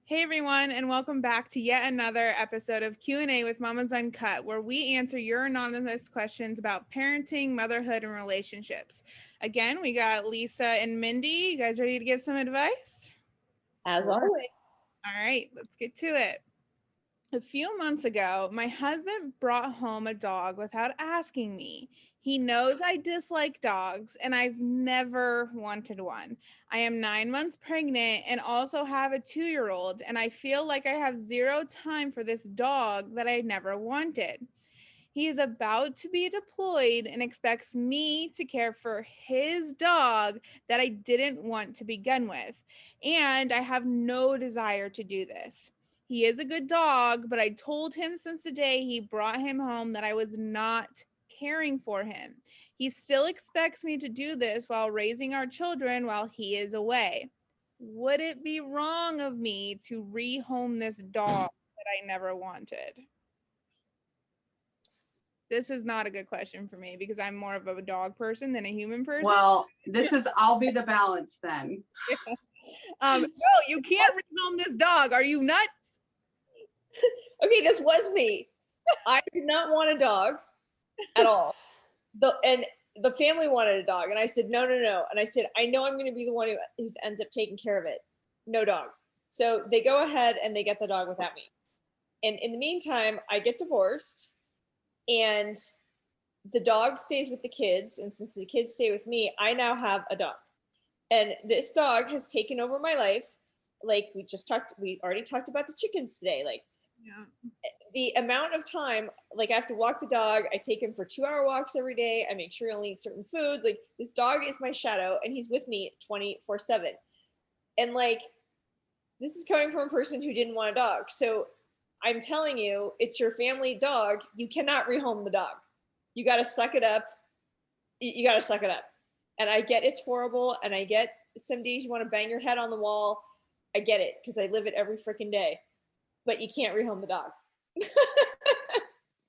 Hey everyone, and welcome back to yet another episode of Q&A with Mama's Uncut, where we answer your anonymous questions about parenting, motherhood, and relationships. Again, we got Lisa and Mindy. You guys ready to give some advice? As Sure. always. All right, let's get to it. A few months ago, my husband brought home a dog without asking me. He knows I dislike dogs and I've never wanted one. I am 9 months pregnant and also have a 2-year-old, and I feel like I have zero time for this dog that I never wanted. He is about to be deployed and expects me to care for his dog that I didn't want to begin with. And I have no desire to do this. He is a good dog, but I told him since the day he brought him home that I was not caring for him. He still expects me to do this while raising our children while he is away. Would it be wrong of me to rehome this dog that I never wanted? This is not a good question for me because I'm more of a dog person than a human person. Well, I'll be the balance then. No, you can't rehome this dog. Are you nuts? Okay, this was me. I did not want a dog at all. And the family wanted a dog. And I said, no. And I said, I know I'm going to be the one who ends up taking care of it. No dog. So they go ahead and they get the dog without me. And in the meantime, I get divorced and the dog stays with the kids. And since the kids stay with me, I now have a dog. And this dog has taken over my life. Like we already talked about the chickens today. Like, Yeah. the amount of time, like I have to walk the dog. I take him for 2-hour walks every day. I make sure he'll eat certain foods. Like this dog is my shadow and he's with me 24/7. And like, this is coming from a person who didn't want a dog. So I'm telling you, it's your family dog. You cannot rehome the dog. You got to suck it up. You got to suck it up. And I get it's horrible. And I get some days you want to bang your head on the wall. I get it because I live it every freaking day. But you can't rehome the dog.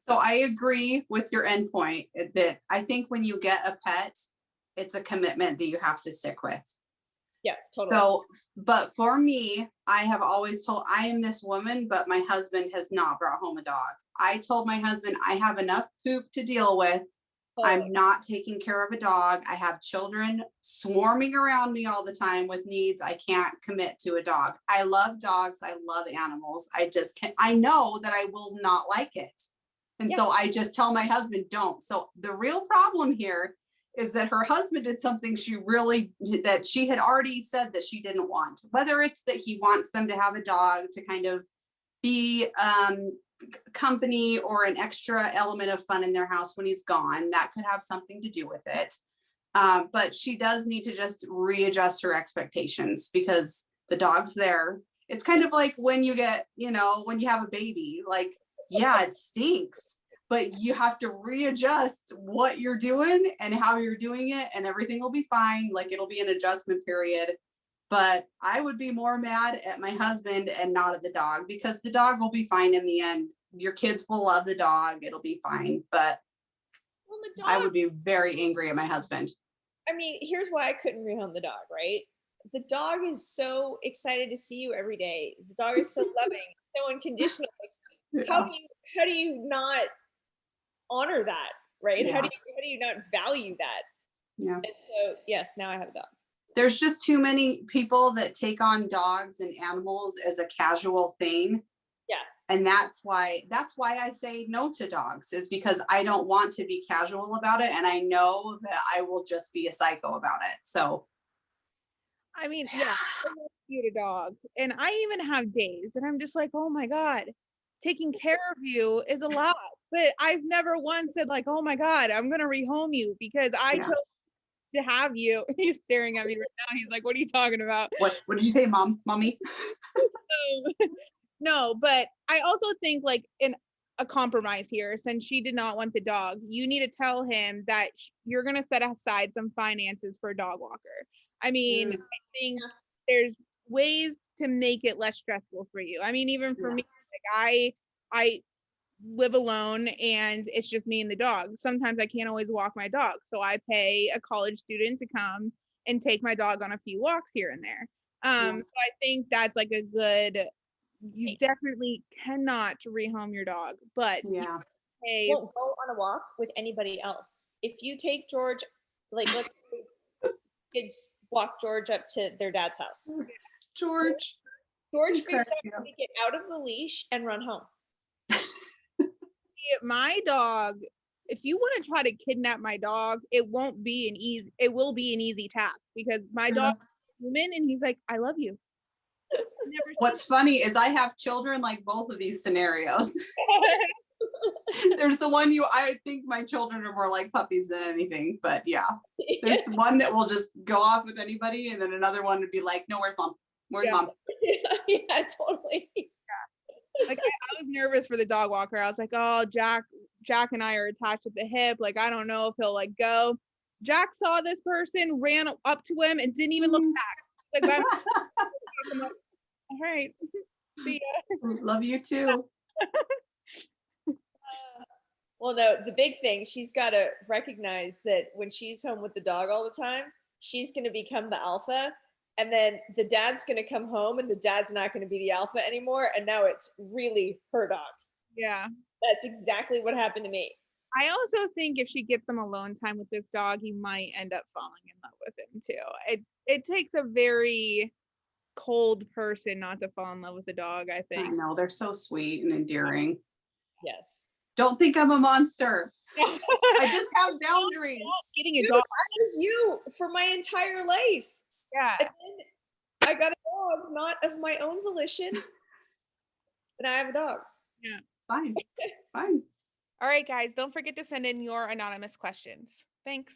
So I agree with your endpoint that I think when you get a pet, it's a commitment that you have to stick with. Yeah, totally. So, but for me, I have always told I am this woman, but my husband has not brought home a dog. I told my husband I have enough poop to deal with. Totally. I'm not taking care of a dog. I have children swarming around me all the time with needs. I can't commit to a dog. I love dogs. I love animals. I just can't. I know that I will not like it. And so I just tell my husband, don't. So the real problem here is that her husband did something that she had already said that she didn't want, whether it's that he wants them to have a dog to kind of be company or an extra element of fun in their house when he's gone. That could have something to do with it. But she does need to just readjust her expectations because the dog's there. It's kind of like when you get, when you have a baby, like, yeah, it stinks, but you have to readjust what you're doing and how you're doing it, and everything will be fine. Like, it'll be an adjustment period. But I would be more mad at my husband and not at the dog, because the dog will be fine in the end. Your kids will love the dog. It'll be fine. But the dog, I would be very angry at my husband. I mean, here's why I couldn't rehome the dog, right? The dog is so excited to see you every day. The dog is so loving, so unconditional. Like, Yeah. how do you not honor that, right? Yeah. How do you not value that? Yeah. And so yes, now I have a dog. There's just too many people that take on dogs and animals as a casual thing. Yeah. And that's why I say no to dogs, is because I don't want to be casual about it. And I know that I will just be a psycho about it. So. I mean, yeah, I rescued a dog. And I even have days that I'm just like, oh my God, taking care of you is a lot. But I've never once said like, oh my God, I'm going to rehome you because I chose to have you. He's staring at me right now. He's like, what are you talking about? What did you say, mommy? No, but I also think like in a compromise here, since she did not want the dog, you need to tell him that you're going to set aside some finances for a dog walker. I mean, I think there's ways to make it less stressful for you. I mean, even for me, like I live alone and it's just me and the dog. Sometimes I can't always walk my dog. So I pay a college student to come and take my dog on a few walks here and there. So I think that's like a good you definitely cannot rehome your dog, but Yeah. hey, Won't go on a walk with anybody else. If you take George, like let's say kids walk George up to their dad's house. George. George He figures cracks out me how up. to get out of the leash and run home. my dog, if you want to try to kidnap my dog, it will be an easy task because my dog is human and he's like, I love you. Never What's funny is I have children like both of these scenarios. There's the one I think my children are more like puppies than anything, but yeah. There's one that will just go off with anybody, and then another one would be like, no, where's mom? Where's mom? Yeah, totally. Like I was nervous for the dog walker. I was like, oh, Jack and I are attached at the hip. Like, I don't know if he'll like go. Jack saw this person, ran up to him, and didn't even look back. Like, all right, see ya. Love you too. Well, no, the big thing, she's got to recognize that when she's home with the dog all the time, she's going to become the alpha. And then the dad's going to come home and the dad's not going to be the alpha anymore. And now it's really her dog. Yeah. That's exactly what happened to me. I also think if she gets some alone time with this dog, he might end up falling in love with him too. It takes a very cold person not to fall in love with a dog, I think. I know, they're so sweet and endearing. Yes. Don't think I'm a monster. I just have boundaries. Getting a dog. I was you for my entire life. Yeah. And then I got a dog, not of my own volition. But I have a dog. Yeah. Fine. Fine. All right, guys, don't forget to send in your anonymous questions. Thanks.